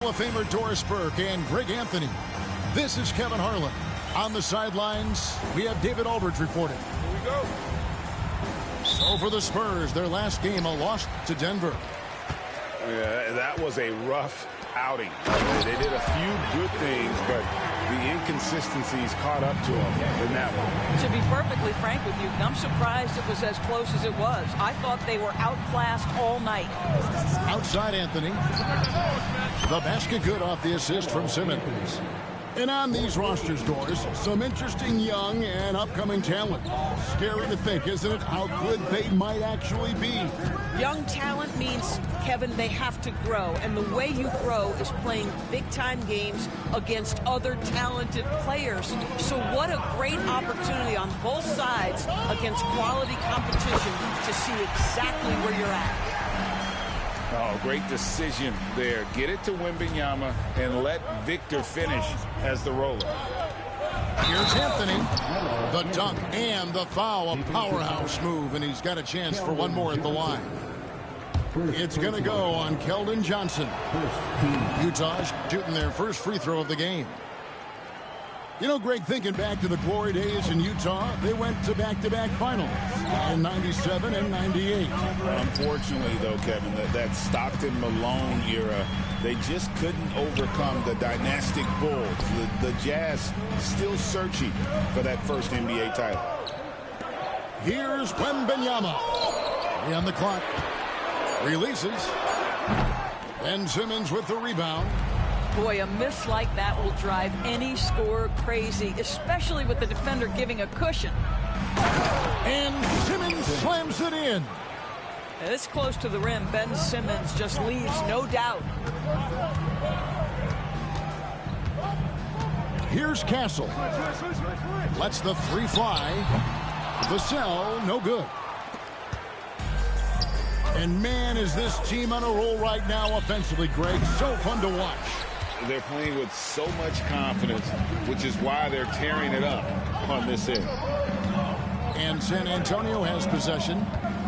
Hall of Famer Doris Burke and Greg Anthony. This is Kevin Harlan. On the sidelines, we have David Aldridge reporting. Here we go. So for the Spurs, their last game, a loss to Denver. Yeah, that was a rough outing. They did a few good things, but the inconsistencies caught up to them in that one. To be perfectly frank with you, I'm surprised it was as close as it was. I thought they were outclassed all night. Outside Anthony. The basket good off the assist from Simmons. And on these rosters, Doris, some interesting young and upcoming talent. Scary to think, isn't it, how good they might actually be? Young talent means, Kevin, they have to grow. And the way you grow is playing big-time games against other talented players. So what a great opportunity on both sides against quality competition to see exactly where you're at. Oh, great decision there. Get it to Wembanyama and let Victor finish as the roller. Here's Anthony. The dunk and the foul. A powerhouse move, and he's got a chance for one more at the line. It's going to go on Keldon Johnson. Utah's shooting their first free throw of the game. You know, Greg, thinking back to the glory days in Utah, they went to back-to-back finals in 97 and 98. Unfortunately, though, Kevin, that Stockton-Malone era, they just couldn't overcome the dynastic Bulls. The Jazz still searching for that first NBA title. Here's Wembanyama. On the clock. Releases. Ben Simmons with the rebound. Boy, a miss like that will drive any scorer crazy, especially with the defender giving a cushion. And Simmons slams it in. This close to the rim, Ben Simmons just leaves no doubt. Here's Castle. Lets the three fly. Vassell, no good. And man, is this team on a roll right now offensively, Greg. So fun to watch. They're playing with so much confidence, which is why they're tearing it up on this end. And San Antonio has possession,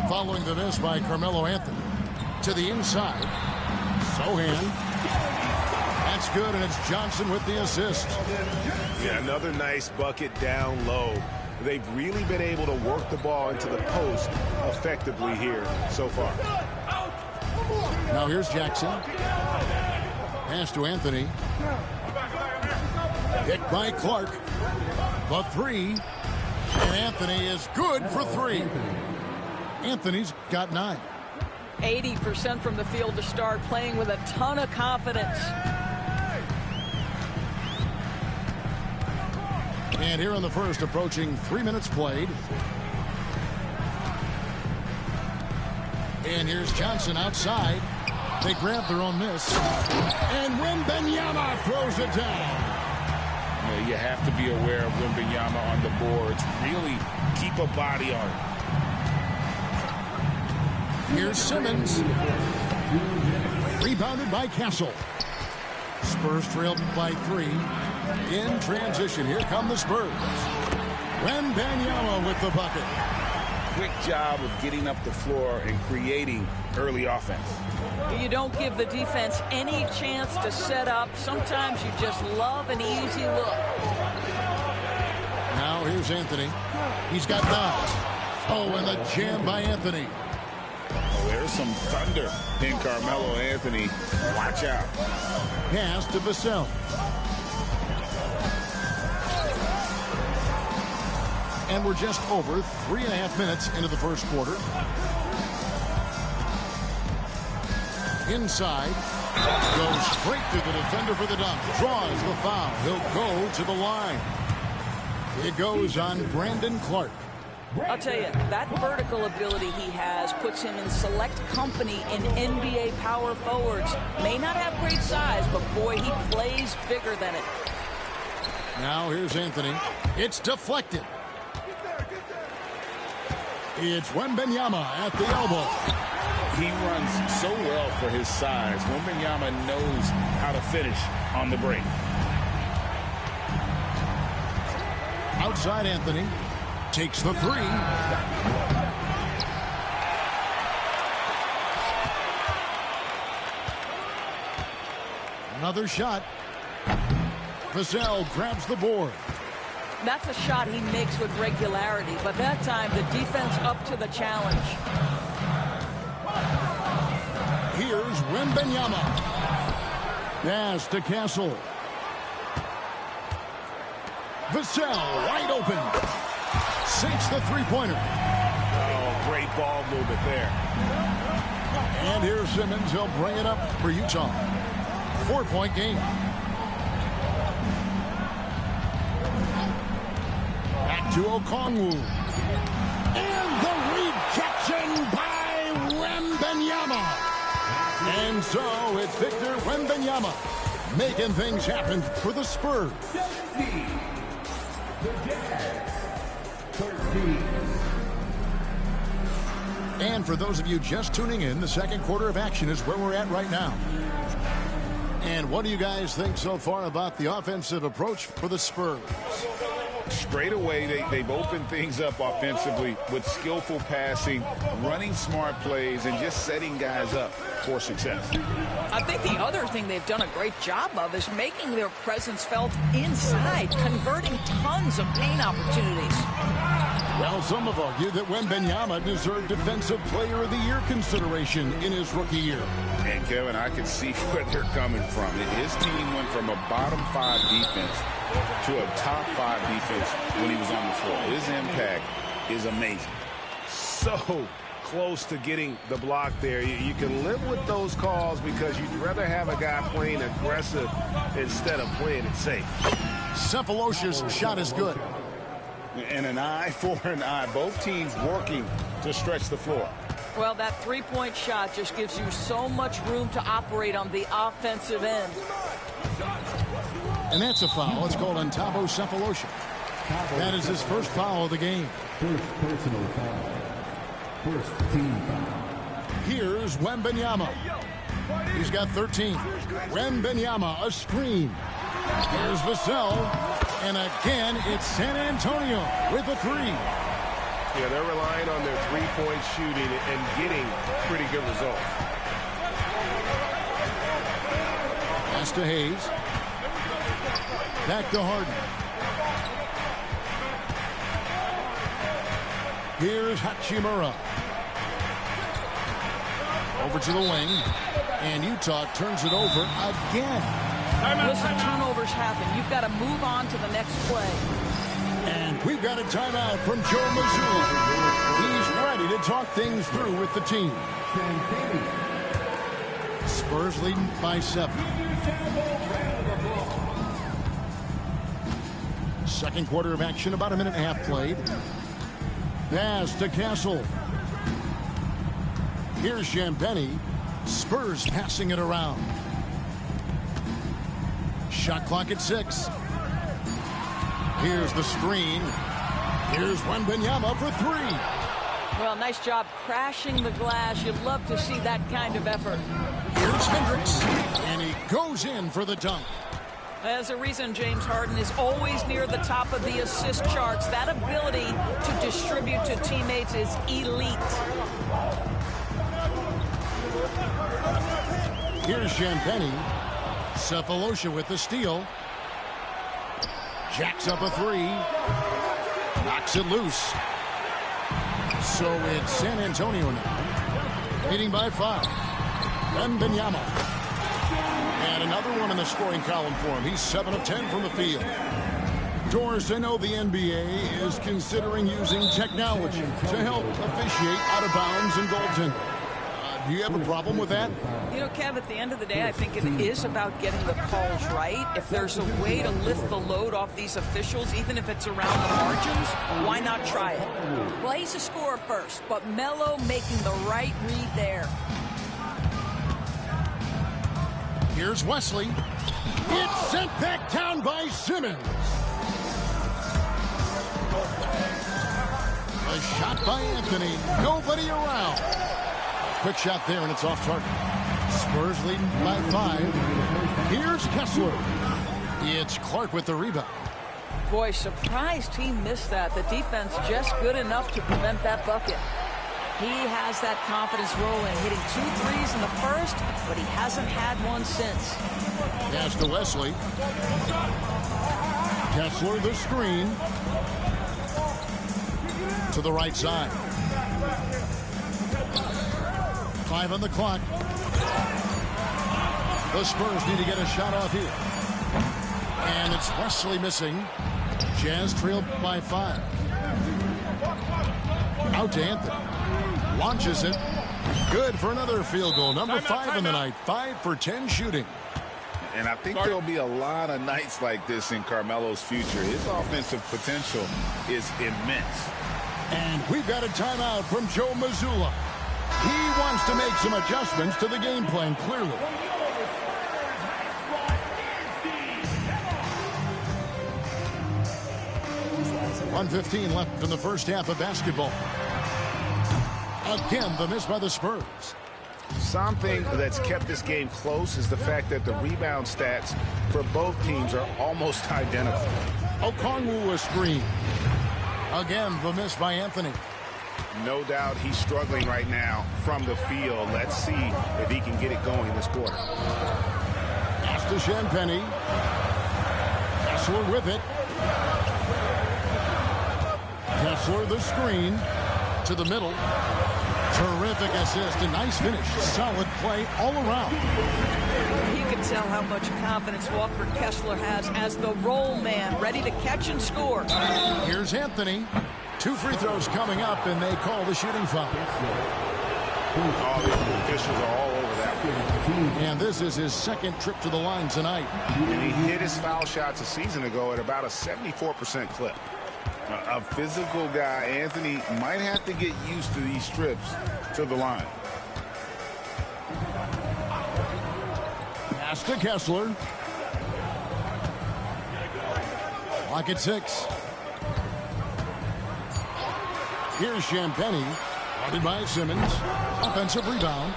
following the miss by Carmelo Anthony. To the inside. Sohan. That's good, and it's Johnson with the assist. Yeah, another nice bucket down low. They've really been able to work the ball into the post effectively here so far. Now here's Jackson. Pass to Anthony. Hit by Clark. The three. And Anthony is good for three. Anthony's got 9. 80% from the field to start, playing with a ton of confidence. And here in the first, approaching 3 minutes played. And here's Johnson outside. They grab their own miss. And Wembanyama throws it down. You have to be aware of Wembanyama on the boards. Really keep a body on it. Here's Simmons. Rebounded by Castle. Spurs trailed by 3. In transition, here come the Spurs. Wembanyama with the bucket. Quick job of getting up the floor and creating early offense. You don't give the defense any chance to set up. Sometimes you just love an easy look. Now here's Anthony. He's got 9. Oh, and the jam by Anthony. Oh, there's some thunder in Carmelo Anthony. Watch out. Pass to Vassell. And we're just over 3.5 minutes into the first quarter. Inside. Goes straight to the defender for the dunk. Draws the foul. He'll go to the line. It goes on Brandon Clark. I'll tell you, that vertical ability he has puts him in select company in NBA power forwards. May not have great size, but boy, he plays bigger than it. Now here's Anthony. It's deflected. It's Wembanyama at the elbow. He runs so well for his size. Wembanyama knows how to finish on the break. Outside Anthony. Takes the 3. Another shot. Vassell grabs the board. That's a shot he makes with regularity, but that time the defense up to the challenge. Here's Wembanyama. Pass to Castle. Vassell wide open. Sinks the three-pointer. Oh, great ball movement there. And here's Simmons. He'll bring it up for Utah. 4-point game. Back to Okongwu. And the rejection by Wembanyama. And so it's Victor Wembanyama making things happen for the Spurs. And for those of you just tuning in, the second quarter of action is where we're at right now. And what do you guys think so far about the offensive approach for the Spurs? Straight away, they've opened things up offensively with skillful passing, running smart plays, and just setting guys up for success. I think the other thing they've done a great job of is making their presence felt inside, converting tons of paint opportunities. Well, some have argued that Wembanyama deserved Defensive Player of the Year consideration in his rookie year. And, Kevin, I can see where they're coming from. His team went from a bottom-5 defense to a top-5 defense when he was on the floor. His impact is amazing. So close to getting the block there. You can live with those calls because you'd rather have a guy playing aggressive instead of playing it safe. Sefolosha's shot is good. And an eye for an eye. Both teams working to stretch the floor. Well, that three-point shot just gives you so much room to operate on the offensive end. And that's a foul. It's called on Thabo Sefolosha. That is his first foul of the game. First personal foul. First team foul. Here's Wembanyama. He's got 13. Wembanyama, a screen. Here's Vassell. And again, it's San Antonio with a three. Yeah, they're relying on their three-point shooting and getting pretty good results. Pass to Hayes. Back to Harden. Here's Hachimura. Over to the wing. And Utah turns it over again. Listen, turnovers happen. You've got to move on to the next play. And we've got a timeout from Joe Mazzulla. He's ready to talk things through with the team. Spurs leading by 7. Second quarter of action, about a minute and a half played. Pass to Castle. Here's Champagnie. Spurs passing it around. Shot clock at 6. Here's the screen. Here's Wembanyama for 3. Well, nice job crashing the glass. You'd love to see that kind of effort. Here's Hendricks. And he goes in for the dunk. There's a reason James Harden is always near the top of the assist charts. That ability to distribute to teammates is elite. Here's Champagnie. Sefolosha with the steal. Jacks up a 3. Knocks it loose. So it's San Antonio now. Leading by 5. Wembanyama. And another one in the scoring column for him. He's 7 of 10 from the field. Doris, I know the NBA is considering using technology to help officiate out of bounds and goaltending. Do you have a problem with that? You know, Kev, at the end of the day, I think it is about getting the calls right. If there's a way to lift the load off these officials, even if it's around the margins, why not try it? Well, he's a scorer first, but Melo making the right read there. Here's Wesley. It's sent back down by Simmons. A shot by Anthony. Nobody around. Quick shot there, and it's off target. Spurs leading by 5. Here's Kessler. It's Clark with the rebound. Boy, surprised he missed that. The defense just good enough to prevent that bucket. He has that confidence rolling, hitting 2 threes in the first, but he hasn't had one since. Pass to Wesley. Kessler the screen. To the right side. 5 on the clock. The Spurs need to get a shot off here. And it's Wesley missing. Jazz trailed by 5. Out to Anthony. Launches it. Good for another field goal. Number 5 in the night. 5 for 10 shooting. And I think there'll be a lot of nights like this in Carmelo's future. His offensive potential is immense. And we've got a timeout from Joe Mazzulla. He wants to make some adjustments to the game plan, clearly. .115 left in the first half of basketball. Again, the miss by the Spurs. Something that's kept this game close is the fact that the rebound stats for both teams are almost identical. Okongwu a screen. Again, the miss by Anthony. No doubt he's struggling right now from the field. Let's see if he can get it going this quarter. Pass to Champagnie. Kessler with it. Kessler the screen to the middle. Terrific assist, a nice finish. Solid play all around. You can tell how much confidence Walker Kessler has as the roll man, ready to catch and score. Here's Anthony. 2 free throws coming up, and they call the shooting foul. Oh, the officials are all over that one. And this is his second trip to the line tonight. And he hit his foul shots a season ago at about a 74% clip. A physical guy, Anthony, might have to get used to these trips to the line. Pass to Kessler. Clock at 6. Here's Champagnie. Guarded by Simmons. Offensive rebound.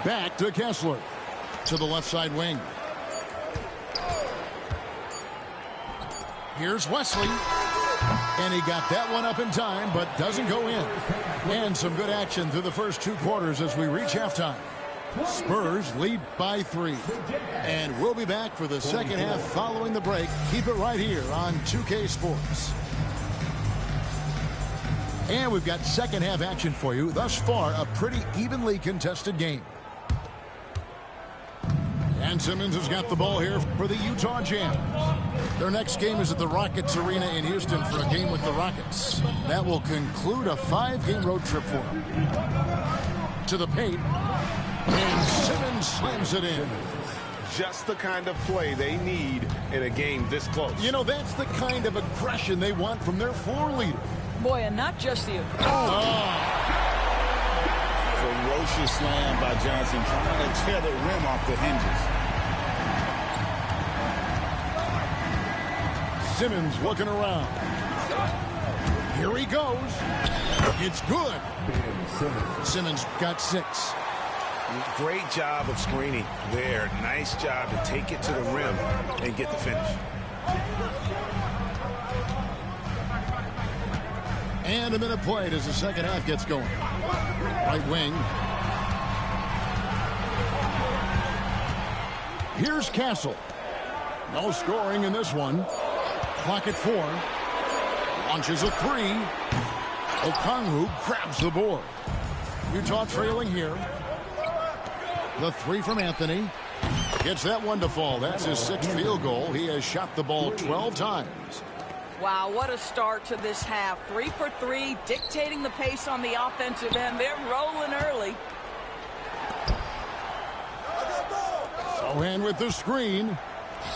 Back to Kessler. To the left side wing. Here's Wesley. And he got that one up in time, but doesn't go in. And some good action through the first 2 quarters as we reach halftime. Spurs lead by 3. And we'll be back for the second half following the break. Keep it right here on 2K Sports. And we've got second half action for you. Thus far, a pretty evenly contested game. And Simmons has got the ball here for the Utah Jazz. Their next game is at the Rockets Arena in Houston for a game with the Rockets. That will conclude a 5-game road trip for them. To the paint. And Simmons slams it in. Just the kind of play they need in a game this close. You know, that's the kind of aggression they want from their floor leader. Boy, and not just the... Ferocious slam by Johnson, trying to tear the rim off the hinges. Simmons looking around. Here he goes. It's good. Simmons got 6. Great job of screening there. Nice job to take it to the rim and get the finish. And a minute played as the second half gets going. Right wing. Here's Castle. No scoring in this one. Clock at 4. Launches a 3. Okongwu grabs the board. Utah trailing here. The 3 from Anthony. Gets that one to fall. That's his 6th field goal. He has shot the ball 12 times. Wow, what a start to this half. 3 for 3, dictating the pace on the offensive end. They're rolling early. Sohan with the screen.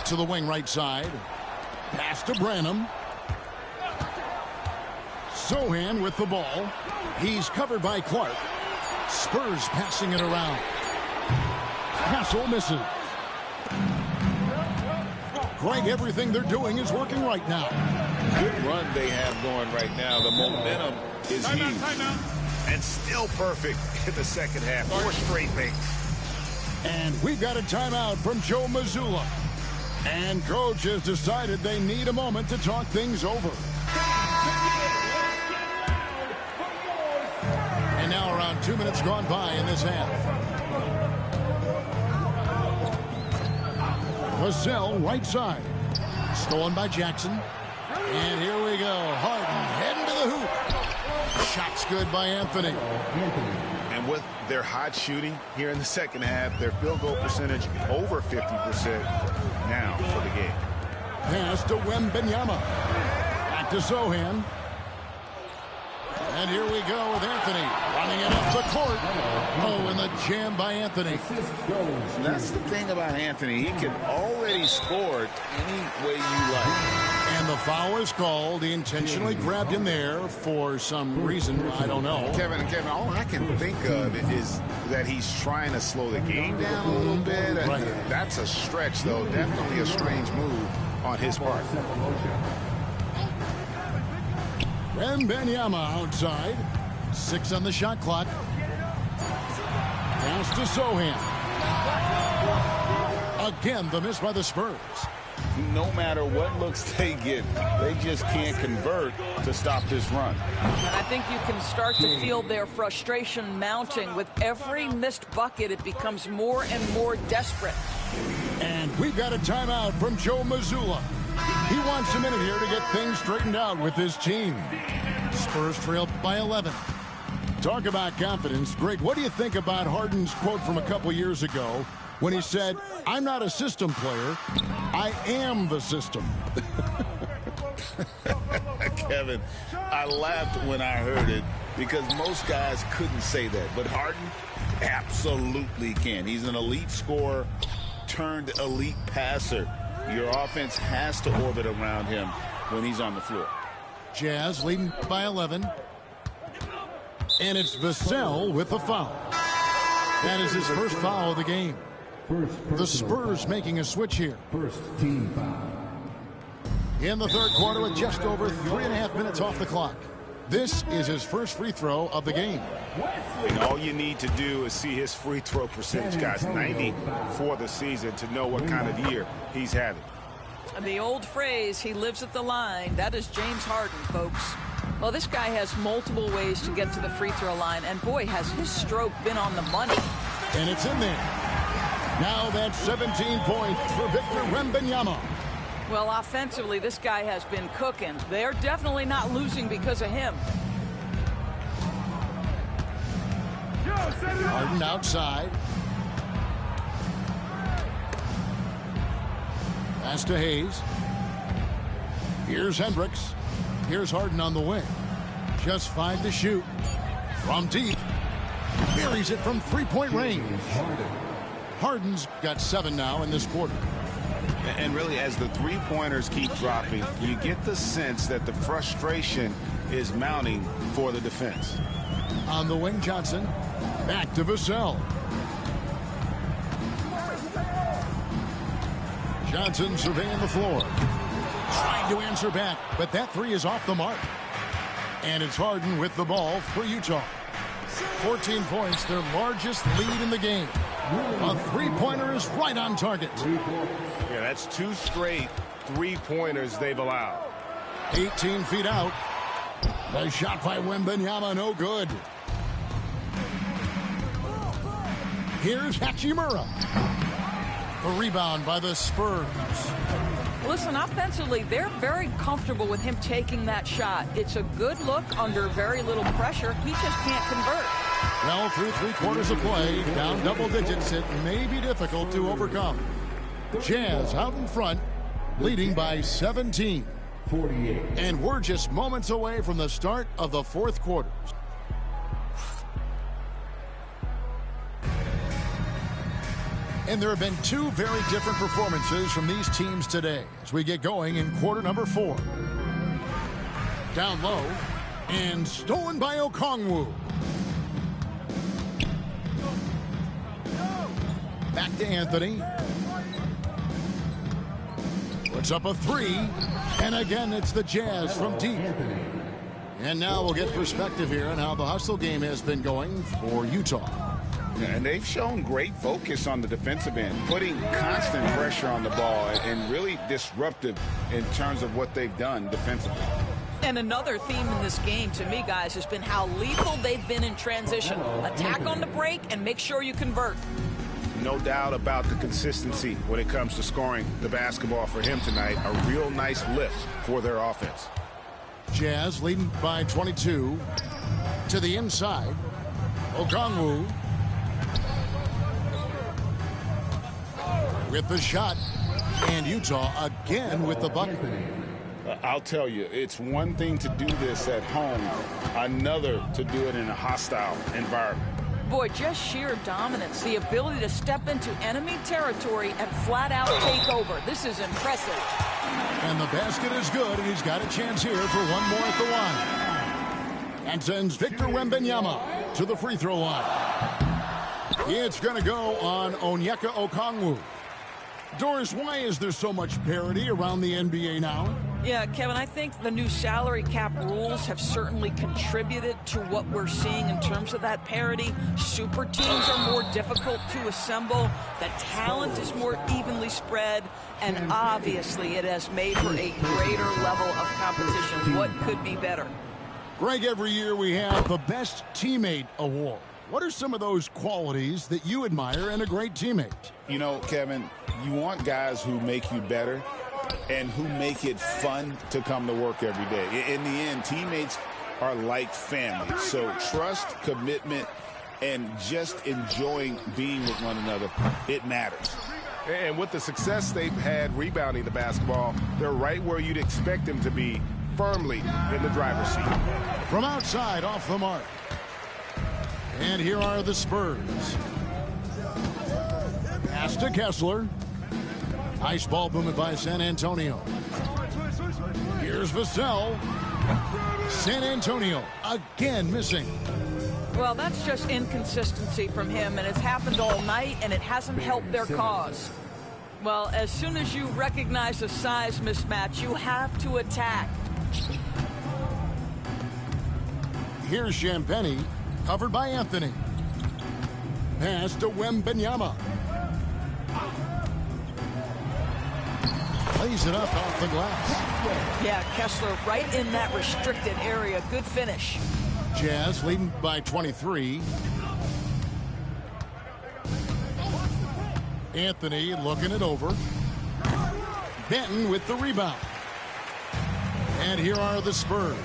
To the wing right side. Pass to Branham. Sohan with the ball. He's covered by Clark. Spurs passing it around. Castle misses. Greg, everything they're doing is working right now. Good run they have going right now. The momentum is huge. And still perfect in the second half. 4 straight makes. And we've got a timeout from Joe Mazzulla. And coach has decided they need a moment to talk things over. And now our 2 minutes gone by in this half. Vassell, right side. Stolen by Jackson. And here we go. Harden heading to the hoop. Shot's good by Anthony. And with their hot shooting here in the second half, their field goal percentage over 50% now for the game. Pass to Wembanyama. Back to Sochan. And here we go with Anthony running it up the court. Oh, and the jam by Anthony. That's the thing about Anthony. He can already score it any way you like. And the foul is called. He intentionally grabbed him there for some reason. I don't know. Kevin, all I can think of is that he's trying to slow the game down a little bit. Right. That's a stretch, though. Definitely a strange move on his part. Wembanyama outside. 6 on the shot clock. Pass to Sochan. Again, the miss by the Spurs. No matter what looks they get, they just can't convert to stop this run. And I think you can start to feel their frustration mounting. With every missed bucket, it becomes more and more desperate. And we've got a timeout from Joe Mazzulla. He wants a minute here to get things straightened out with his team. Spurs trail by 11. Talk about confidence. Greg, what do you think about Harden's quote from a couple years ago when he said, "I'm not a system player, I am the system"? Kevin, I laughed when I heard it because most guys couldn't say that. But Harden absolutely can. He's an elite scorer turned elite passer. Your offense has to orbit around him when he's on the floor. Jazz leading by 11. And it's Vassell with the foul. That is his first foul of the game. The Spurs making a switch here. First team foul. In the third quarter with just over 3.5 minutes off the clock. This is his first free throw of the game. And all you need to do is see his free throw percentage, guys. 90 for the season to know what kind of year he's having. And the old phrase, he lives at the line, that is James Harden, folks. Well, this guy has multiple ways to get to the free throw line, and boy, has his stroke been on the money. And it's in there. Now that's 17 points for Victor Wembanyama. Well, offensively, this guy has been cooking. They're definitely not losing because of him. Harden outside. Pass to Hayes. Here's Hendricks. Here's Harden on the wing. Just 5 to shoot. From deep. Buries it from three-point range. Harden's got 7 now in this quarter. And really, as the three-pointers keep dropping, you get the sense that the frustration is mounting for the defense. On the wing, Johnson. Back to Vassell. Johnson surveying the floor. Trying to answer back, but that three is off the mark. And it's Harden with the ball for Utah. 14 points, their largest lead in the game. A three-pointer is right on target. Yeah, that's 2 straight three-pointers they've allowed. 18 feet out. The shot by Wembanyama, no good. Here's Hachimura. A rebound by the Spurs. Listen, offensively, they're very comfortable with him taking that shot. It's a good look under very little pressure. He just can't convert. Well, through 3 quarters of play, down double digits, it may be difficult to overcome. Jazz out in front, leading by 17. 48. And we're just moments away from the start of the fourth quarter. And there have been 2 very different performances from these teams today as we get going in quarter number 4. Down low and stolen by Okongwu. Back to Anthony. Puts up a 3. And again, it's the Jazz from deep. And now we'll get perspective here on how the hustle game has been going for Utah. And they've shown great focus on the defensive end, putting constant pressure on the ball and really disruptive in terms of what they've done defensively. And another theme in this game to me, guys, has been how lethal they've been in transition. Attack on the break and make sure you convert. No doubt about the consistency when it comes to scoring the basketball for him tonight. A real nice lift for their offense. Jazz leading by 22 to the inside. Okongwu with the shot, and Utah again with the bucket. I'll tell you, it's one thing to do this at home, another to do it in a hostile environment. Boy, just sheer dominance, the ability to step into enemy territory and flat out take over. This is impressive. And the basket is good, and he's got a chance here for one more at the line. And sends Victor Wembanyama to the free throw line. It's going to go on Onyeka Okongwu. Doris, why is there so much parity around the NBA now? Yeah, Kevin, I think the new salary cap rules have certainly contributed to what we're seeing in terms of that parity. Super teams are more difficult to assemble. The talent is more evenly spread. And obviously, it has made for a greater level of competition. What could be better? Greg, every year we have the Best Teammate Award. What are some of those qualities that you admire in a great teammate? You know, Kevin, you want guys who make you better and who make it fun to come to work every day. In the end, teammates are like family. So trust, commitment, and just enjoying being with one another, it matters. And with the success they've had rebounding the basketball, they're right where you'd expect them to be, firmly in the driver's seat. From outside, off the mark. And here are the Spurs. Pass to Kessler. Nice ball movement by San Antonio. Here's Vassell. San Antonio again missing. Well, that's just inconsistency from him, and it's happened all night, and it hasn't helped their cause. Well, as soon as you recognize a size mismatch, you have to attack. Here's Champagnie, covered by Anthony. Pass to Wembanyama. Lays it up off the glass. Yeah, Kessler right in that restricted area. Good finish. Jazz leading by 23. Anthony looking it over. Benton with the rebound. And here are the Spurs.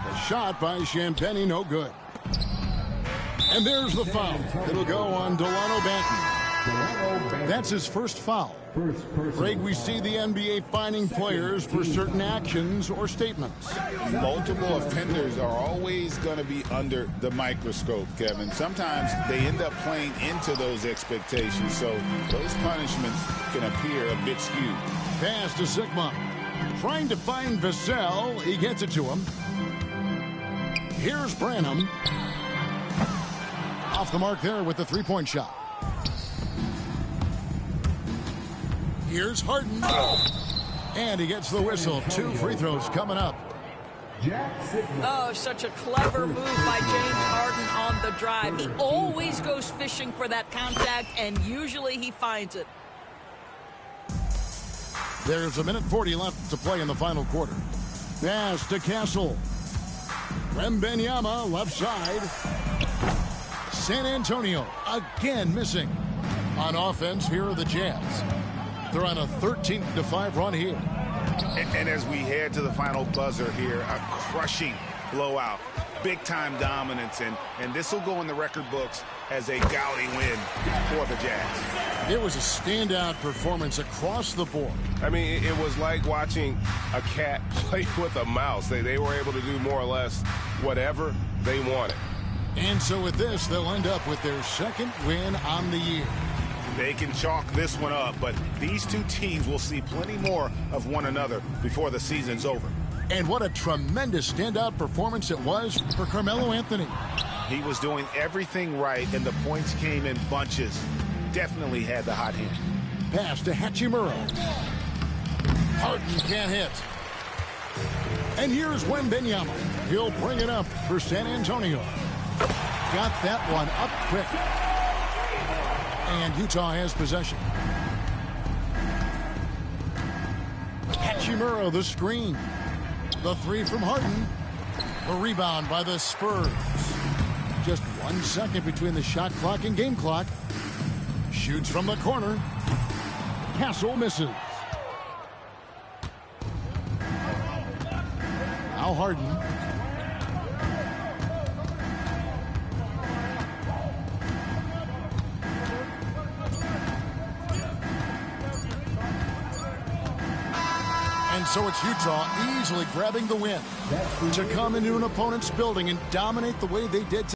The shot by Champagnie, no good. And there's the foul. It'll go on Delano Banton. That's his first foul. Greg, we see the NBA fining players for certain actions or statements. Multiple offenders are always going to be under the microscope, Kevin. Sometimes they end up playing into those expectations, so those punishments can appear a bit skewed. Pass to Sigma. Trying to find Vassell. He gets it to him. Here's Branham. Off the mark there with the three-point shot. Here's Harden. And he gets the whistle. 2 free throws coming up. Oh, such a clever move by James Harden on the drive. He always goes fishing for that contact, and usually he finds it. There's 1:40 left to play in the final quarter. Pass to Castle. Wembanyama, left side. San Antonio again missing. On offense, here are the Jazz. They're on a 13-5 run here. And as we head to the final buzzer here, a crushing blowout, big-time dominance, and this will go in the record books as a gaudy win for the Jazz. It was a standout performance across the board. I mean, it was like watching a cat play with a mouse. They were able to do more or less whatever they wanted. And so with this, they'll end up with their second win on the year. They can chalk this one up, but these two teams will see plenty more of one another before the season's over. And what a tremendous standout performance it was for Carmelo Anthony. He was doing everything right, and the points came in bunches. Definitely had the hot hand. Pass to Hachimura. Harden can't hit. And here's Wembanyama. He'll bring it up for San Antonio. Got that one up quick. And Utah has possession. Hachimura, the screen. The three from Harden. The rebound by the Spurs. Just 1 second between the shot clock and game clock. Shoots from the corner. Castle misses. Now Harden. And so it's Utah easily grabbing the win to come into an opponent's building and dominate the way they did